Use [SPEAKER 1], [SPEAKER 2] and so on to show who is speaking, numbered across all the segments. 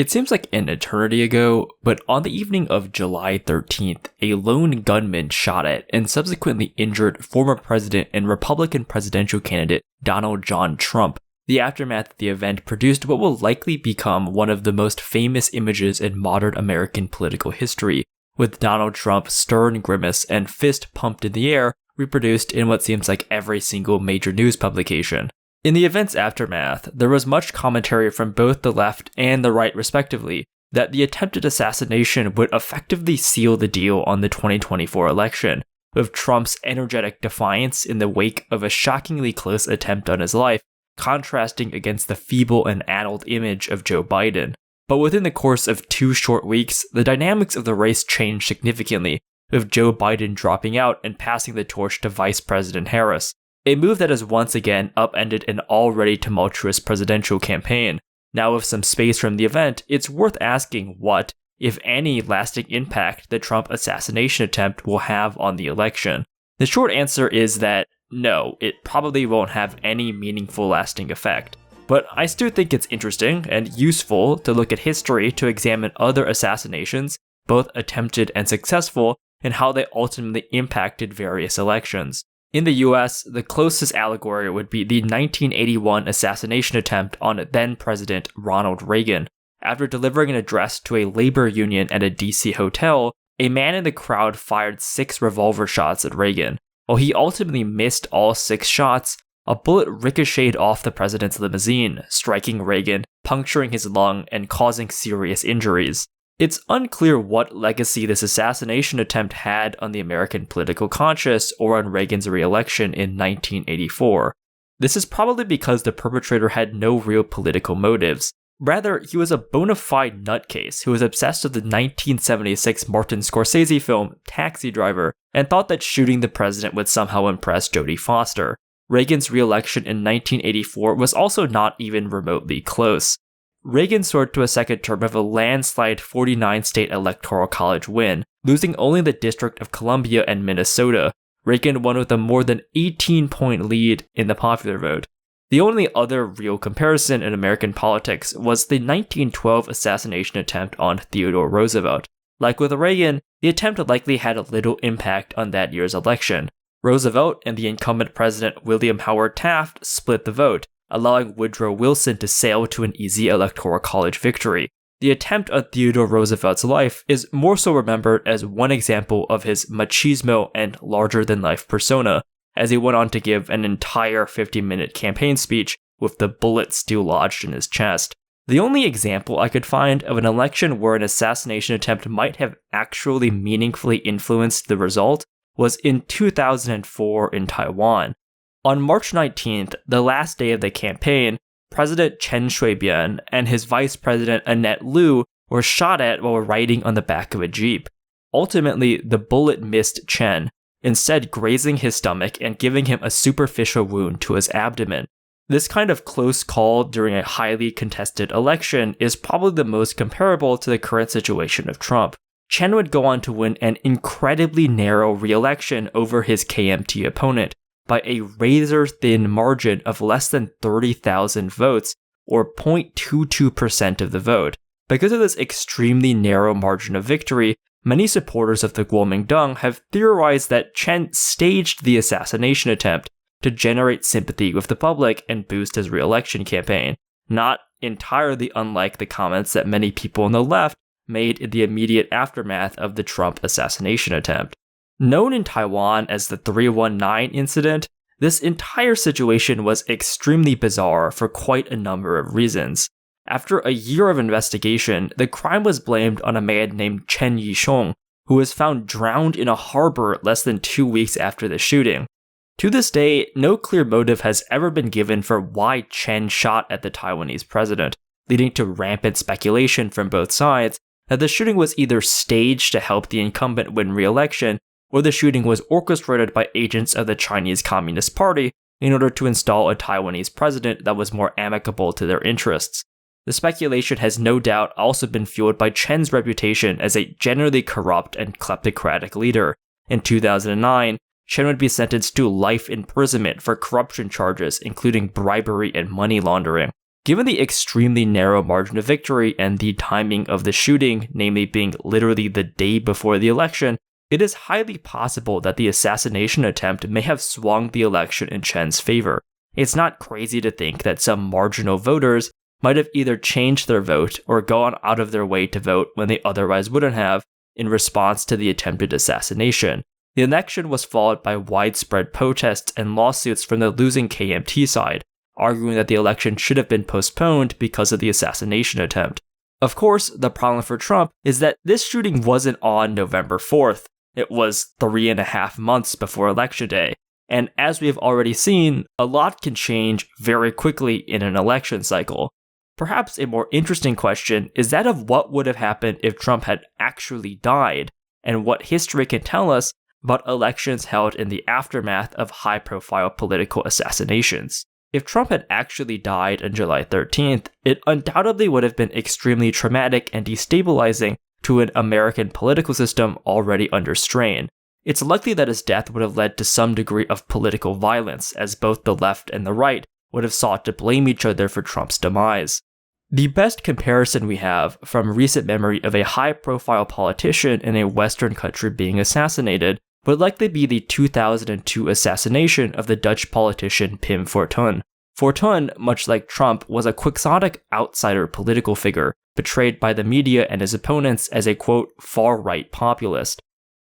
[SPEAKER 1] It seems like an eternity ago, but on the evening of July 13th, a lone gunman shot at and subsequently injured former president and Republican presidential candidate Donald John Trump. The aftermath of the event produced what will likely become one of the most famous images in modern American political history, with Donald Trump's stern grimace and fist pumped in the air reproduced in what seems like every single major news publication. In the event's aftermath, there was much commentary from both the left and the right respectively that the attempted assassination would effectively seal the deal on the 2024 election, with Trump's energetic defiance in the wake of a shockingly close attempt on his life, contrasting against the feeble and addled image of Joe Biden. But within the course of 2 short weeks, the dynamics of the race changed significantly, with Joe Biden dropping out and passing the torch to Vice President Harris. A move that has once again upended an already tumultuous presidential campaign. Now with some space from the event, it's worth asking what, if any, lasting impact the Trump assassination attempt will have on the election. The short answer is that no, it probably won't have any meaningful lasting effect. But I still think it's interesting and useful to look at history to examine other assassinations, both attempted and successful, and how they ultimately impacted various elections. In the US, the closest allegory would be the 1981 assassination attempt on then-President Ronald Reagan. After delivering an address to a labor union at a DC hotel, a man in the crowd fired 6 revolver shots at Reagan. While he ultimately missed all 6 shots, a bullet ricocheted off the president's limousine, striking Reagan, puncturing his lung, and causing serious injuries. It's unclear what legacy this assassination attempt had on the American political conscience or on Reagan's re-election in 1984. This is probably because the perpetrator had no real political motives. Rather, he was a bona fide nutcase who was obsessed with the 1976 Martin Scorsese film Taxi Driver and thought that shooting the president would somehow impress Jodie Foster. Reagan's re-election in 1984 was also not even remotely close. Reagan soared to a second term with a landslide 49-state electoral college win, losing only the District of Columbia and Minnesota. Reagan won with a more than 18-point lead in the popular vote. The only other real comparison in American politics was the 1912 assassination attempt on Theodore Roosevelt. Like with Reagan, the attempt likely had a little impact on that year's election. Roosevelt and the incumbent president William Howard Taft split the vote, allowing Woodrow Wilson to sail to an easy electoral college victory. The attempt on Theodore Roosevelt's life is more so remembered as one example of his machismo and larger-than-life persona, as he went on to give an entire 50-minute campaign speech with the bullet still lodged in his chest. The only example I could find of an election where an assassination attempt might have actually meaningfully influenced the result was in 2004 in Taiwan. On March 19th, the last day of the campaign, President Chen Shui-bian and his Vice President Annette Lu were shot at while riding on the back of a jeep. Ultimately, the bullet missed Chen, instead grazing his stomach and giving him a superficial wound to his abdomen. This kind of close call during a highly contested election is probably the most comparable to the current situation of Trump. Chen would go on to win an incredibly narrow re-election over his KMT opponent, by a razor-thin margin of less than 30,000 votes, or 0.22% of the vote. Because of this extremely narrow margin of victory, many supporters of the Kuomintang have theorized that Chen staged the assassination attempt to generate sympathy with the public and boost his re-election campaign, not entirely unlike the comments that many people on the left made in the immediate aftermath of the Trump assassination attempt. Known in Taiwan as the 319 incident, this entire situation was extremely bizarre for quite a number of reasons. After a year of investigation, the crime was blamed on a man named Chen Yishong, who was found drowned in a harbor less than 2 weeks after the shooting. To this day, no clear motive has ever been given for why Chen shot at the Taiwanese president, leading to rampant speculation from both sides that the shooting was either staged to help the incumbent win re-election, or the shooting was orchestrated by agents of the Chinese Communist Party in order to install a Taiwanese president that was more amicable to their interests. The speculation has no doubt also been fueled by Chen's reputation as a generally corrupt and kleptocratic leader. In 2009, Chen would be sentenced to life imprisonment for corruption charges, including bribery and money laundering. Given the extremely narrow margin of victory and the timing of the shooting, namely being literally the day before the election, it is highly possible that the assassination attempt may have swung the election in Chen's favor. It's not crazy to think that some marginal voters might have either changed their vote or gone out of their way to vote when they otherwise wouldn't have in response to the attempted assassination. The election was followed by widespread protests and lawsuits from the losing KMT side, arguing that the election should have been postponed because of the assassination attempt. Of course, the problem for Trump is that this shooting wasn't on November 4th. It was 3.5 months before Election Day. And as we have already seen, a lot can change very quickly in an election cycle. Perhaps a more interesting question is that of what would have happened if Trump had actually died, and what history can tell us about elections held in the aftermath of high-profile political assassinations. If Trump had actually died on July 13th, it undoubtedly would have been extremely traumatic and destabilizing to an American political system already under strain. It's likely that his death would have led to some degree of political violence, as both the left and the right would have sought to blame each other for Trump's demise. The best comparison we have from recent memory of a high-profile politician in a Western country being assassinated would likely be the 2002 assassination of the Dutch politician Pim Fortuyn. Fortuyn, much like Trump, was a quixotic outsider political figure, portrayed by the media and his opponents as a, quote, far-right populist.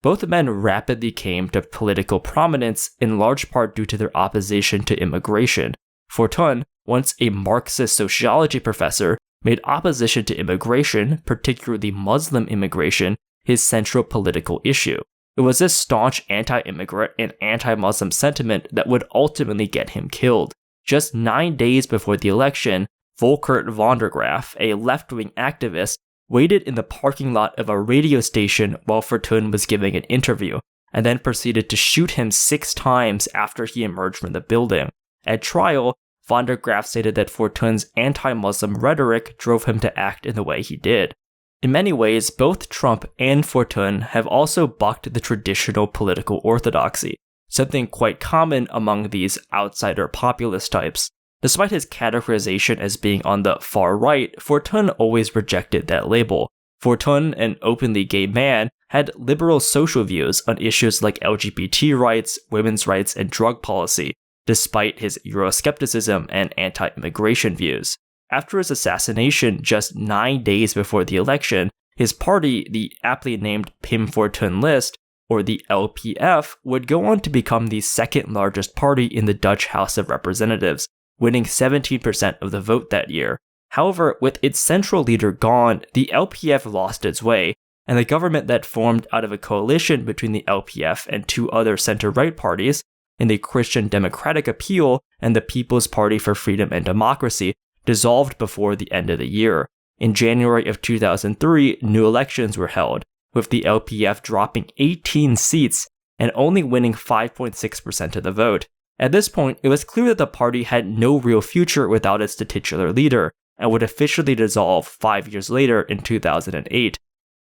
[SPEAKER 1] Both men rapidly came to political prominence in large part due to their opposition to immigration. Fortuyn, once a Marxist sociology professor, made opposition to immigration, particularly Muslim immigration, his central political issue. It was this staunch anti-immigrant and anti-Muslim sentiment that would ultimately get him killed. Just 9 days before the election, Volkert van der Graaf, a left-wing activist, waited in the parking lot of a radio station while Fortuyn was giving an interview, and then proceeded to shoot him 6 times after he emerged from the building. At trial, van der Graaf stated that Fortuyn's anti-Muslim rhetoric drove him to act in the way he did. In many ways, both Trump and Fortuyn have also bucked the traditional political orthodoxy, something quite common among these outsider populist types. Despite his categorization as being on the far right, Fortuyn always rejected that label. Fortuyn, an openly gay man, had liberal social views on issues like LGBT rights, women's rights, and drug policy, despite his Euroscepticism and anti-immigration views. After his assassination just 9 days before the election, his party, the aptly named Pim Fortuyn List, or the LPF, would go on to become the second largest party in the Dutch House of Representatives, winning 17% of the vote that year. However, with its central leader gone, the LPF lost its way, and the government that formed out of a coalition between the LPF and 2 other center-right parties, in the Christian Democratic Appeal and the People's Party for Freedom and Democracy, dissolved before the end of the year. In January of 2003, new elections were held, with the LPF dropping 18 seats and only winning 5.6% of the vote. At this point, it was clear that the party had no real future without its titular leader, and would officially dissolve 5 years later in 2008.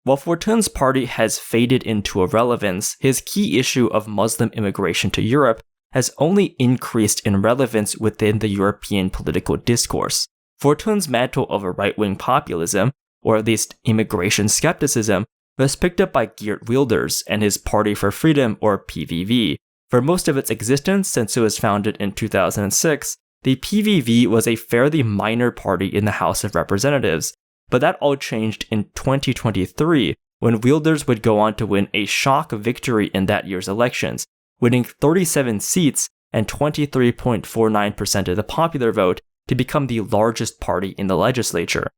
[SPEAKER 1] While Fortuyn's party has faded into irrelevance, his key issue of Muslim immigration to Europe has only increased in relevance within the European political discourse. Fortuyn's mantle of a right-wing populism, or at least immigration skepticism, was picked up by Geert Wilders and his Party for Freedom, or PVV. For most of its existence since it was founded in 2006, the PVV was a fairly minor party in the House of Representatives, but that all changed in 2023 when Wilders would go on to win a shock victory in that year's elections, winning 37 seats and 23.49% of the popular vote to become the largest party in the legislature.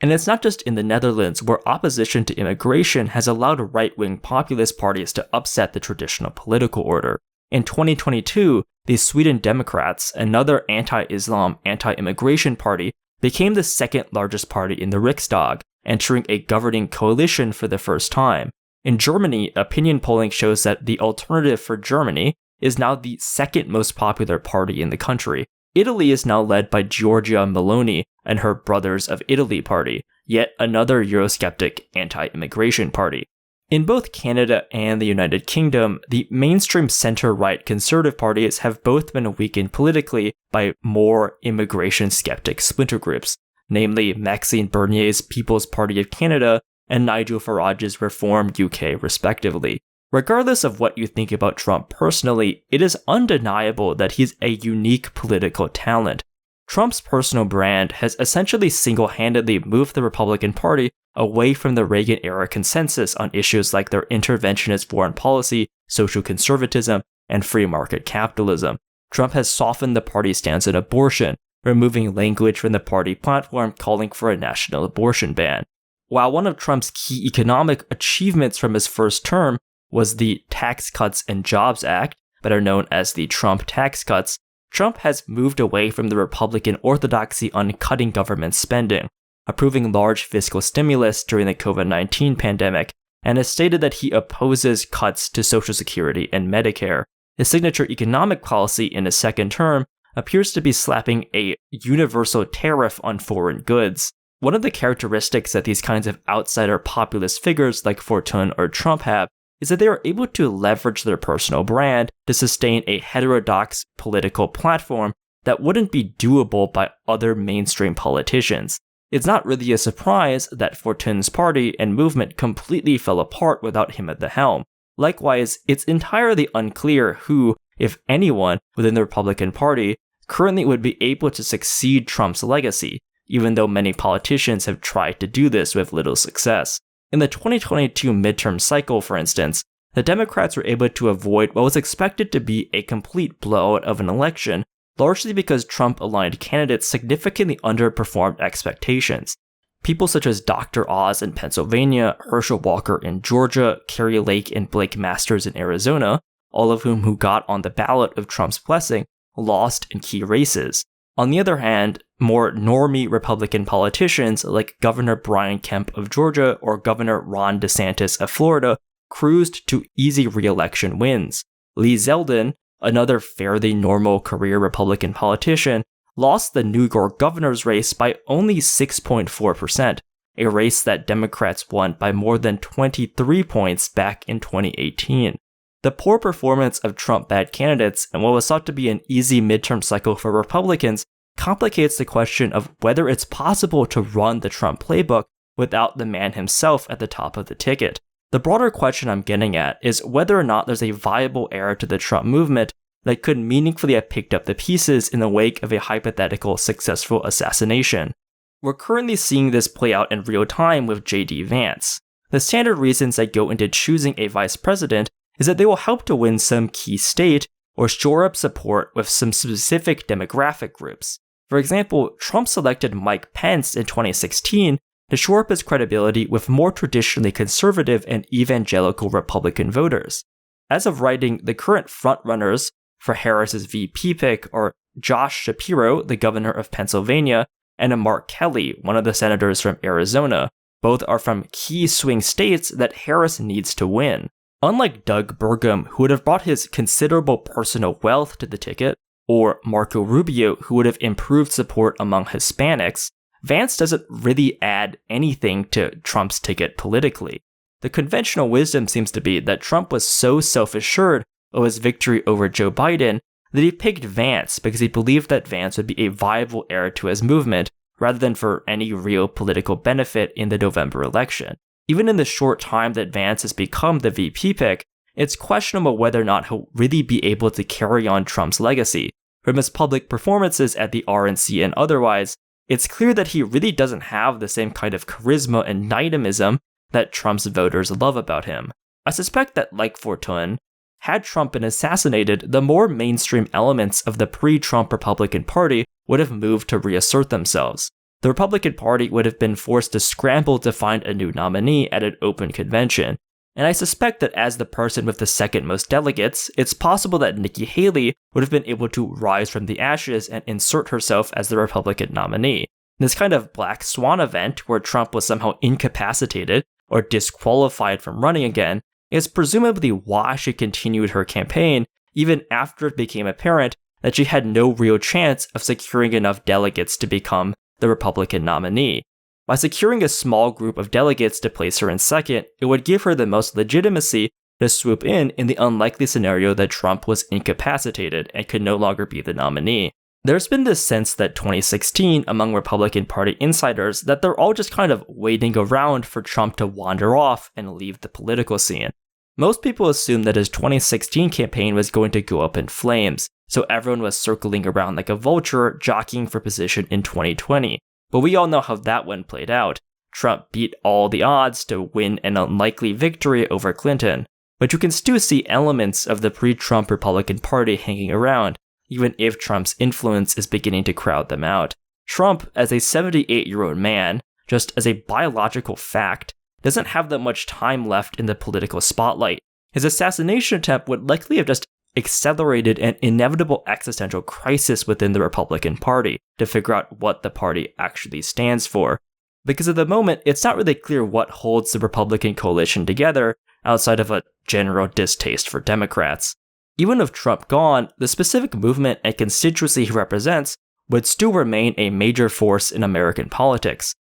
[SPEAKER 1] And it's not just in the Netherlands where opposition to immigration has allowed right-wing populist parties to upset the traditional political order. In 2022, the Sweden Democrats, another anti-Islam, anti-immigration party, became the second largest party in the Riksdag, entering a governing coalition for the first time. In Germany, opinion polling shows that the Alternative for Germany is now the second most popular party in the country. Italy is now led by Giorgia Meloni and her Brothers of Italy party, yet another Eurosceptic anti-immigration party. In both Canada and the United Kingdom, the mainstream center-right Conservative parties have both been weakened politically by more immigration skeptic splinter groups, namely Maxime Bernier's People's Party of Canada and Nigel Farage's Reform UK, respectively. Regardless of what you think about Trump personally, it is undeniable that he's a unique political talent. Trump's personal brand has essentially single-handedly moved the Republican Party away from the Reagan-era consensus on issues like their interventionist foreign policy, social conservatism, and free market capitalism. Trump has softened the party's stance on abortion, removing language from the party platform calling for a national abortion ban. While one of Trump's key economic achievements from his first term was the Tax Cuts and Jobs Act, better known as the Trump tax cuts, Trump has moved away from the Republican orthodoxy on cutting government spending, approving large fiscal stimulus during the COVID-19 pandemic, and has stated that he opposes cuts to Social Security and Medicare. His signature economic policy in his second term appears to be slapping a universal tariff on foreign goods. One of the characteristics that these kinds of outsider populist figures like Fortuyn or Trump have is that they are able to leverage their personal brand to sustain a heterodox political platform that wouldn't be doable by other mainstream politicians. It's not really a surprise that Fortuyn's party and movement completely fell apart without him at the helm. Likewise, it's entirely unclear who, if anyone, within the Republican Party currently would be able to succeed Trump's legacy, even though many politicians have tried to do this with little success. In the 2022 midterm cycle, for instance, the Democrats were able to avoid what was expected to be a complete blowout of an election, largely because Trump-aligned candidates significantly underperformed expectations. People such as Dr. Oz in Pennsylvania, Herschel Walker in Georgia, Carrie Lake and Blake Masters in Arizona, all of whom got on the ballot of Trump's blessing, lost in key races. On the other hand, more normie Republican politicians like Governor Brian Kemp of Georgia or Governor Ron DeSantis of Florida cruised to easy re-election wins. Lee Zeldin, another fairly normal career Republican politician, lost the New York governor's race by only 6.4%, a race that Democrats won by more than 23 points back in 2018. The poor performance of Trump-bad candidates and what was thought to be an easy midterm cycle for Republicans complicates the question of whether it's possible to run the Trump playbook without the man himself at the top of the ticket. The broader question I'm getting at is whether or not there's a viable heir to the Trump movement that could meaningfully have picked up the pieces in the wake of a hypothetical successful assassination. We're currently seeing this play out in real time with J.D. Vance. The standard reasons that go into choosing a vice president is that they will help to win some key state or shore up support with some specific demographic groups. For example, Trump selected Mike Pence in 2016 to shore up his credibility with more traditionally conservative and evangelical Republican voters. As of writing, the current frontrunners for Harris's VP pick are Josh Shapiro, the governor of Pennsylvania, and Mark Kelly, one of the senators from Arizona. Both are from key swing states that Harris needs to win. Unlike Doug Burgum, who would have brought his considerable personal wealth to the ticket, or Marco Rubio, who would have improved support among Hispanics, Vance doesn't really add anything to Trump's ticket politically. The conventional wisdom seems to be that Trump was so self-assured of his victory over Joe Biden that he picked Vance because he believed that Vance would be a viable heir to his movement rather than for any real political benefit in the November election. Even in the short time that Vance has become the VP pick, it's questionable whether or not he'll really be able to carry on Trump's legacy. From his public performances at the RNC and otherwise, it's clear that he really doesn't have the same kind of charisma and dynamism that Trump's voters love about him. I suspect that, like Fortuyn, had Trump been assassinated, the more mainstream elements of the pre-Trump Republican Party would have moved to reassert themselves. The Republican Party would have been forced to scramble to find a new nominee at an open convention. And I suspect that as the person with the second most delegates, it's possible that Nikki Haley would have been able to rise from the ashes and insert herself as the Republican nominee. This kind of black swan event where Trump was somehow incapacitated or disqualified from running again is presumably why she continued her campaign even after it became apparent that she had no real chance of securing enough delegates to become the Republican nominee. By securing a small group of delegates to place her in second, it would give her the most legitimacy to swoop in the unlikely scenario that Trump was incapacitated and could no longer be the nominee. There's been this sense that 2016 among Republican Party insiders that they're all just kind of waiting around for Trump to wander off and leave the political scene. Most people assumed that his 2016 campaign was going to go up in flames, so everyone was circling around like a vulture jockeying for position in 2020. But we all know how that one played out. Trump beat all the odds to win an unlikely victory over Clinton. But you can still see elements of the pre-Trump Republican Party hanging around, even if Trump's influence is beginning to crowd them out. Trump, as a 78-year-old man, just as a biological fact, doesn't have that much time left in the political spotlight. His assassination attempt would likely have just accelerated an inevitable existential crisis within the Republican Party to figure out what the party actually stands for. Because at the moment, it's not really clear what holds the Republican coalition together outside of a general distaste for Democrats. Even with Trump gone, the specific movement and constituency he represents would still remain a major force in American politics.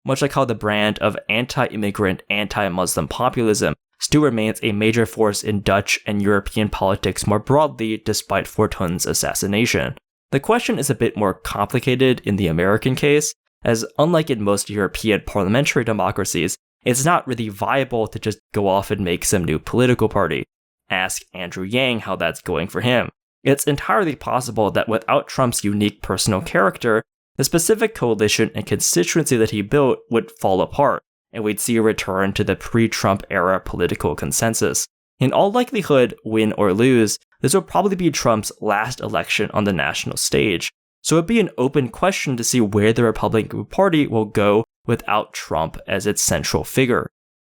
[SPEAKER 1] Much like how the brand of anti-immigrant, anti-Muslim populism still remains a major force in Dutch and European politics more broadly despite Fortuyn's assassination. The question is a bit more complicated in the American case, as unlike in most European parliamentary democracies, it's not really viable to just go off and make some new political party. Ask Andrew Yang how that's going for him. It's entirely possible that without Trump's unique personal character, the specific coalition and constituency that he built would fall apart, and we'd see a return to the pre-Trump era political consensus. In all likelihood, win or lose, this will probably be Trump's last election on the national stage, so it'd be an open question to see where the Republican Party will go without Trump as its central figure.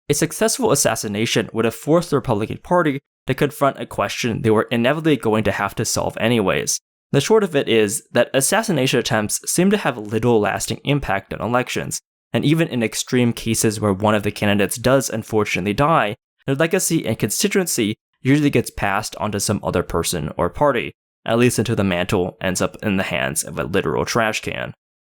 [SPEAKER 1] A successful assassination would have forced the Republican Party to confront a question they were inevitably going to have to solve anyways. The short of it is that assassination attempts seem to have little lasting impact on elections, and even in extreme cases where one of the candidates does unfortunately die, their legacy and constituency usually gets passed onto some other person or party, at least until the mantle ends up in the hands of a literal trash can.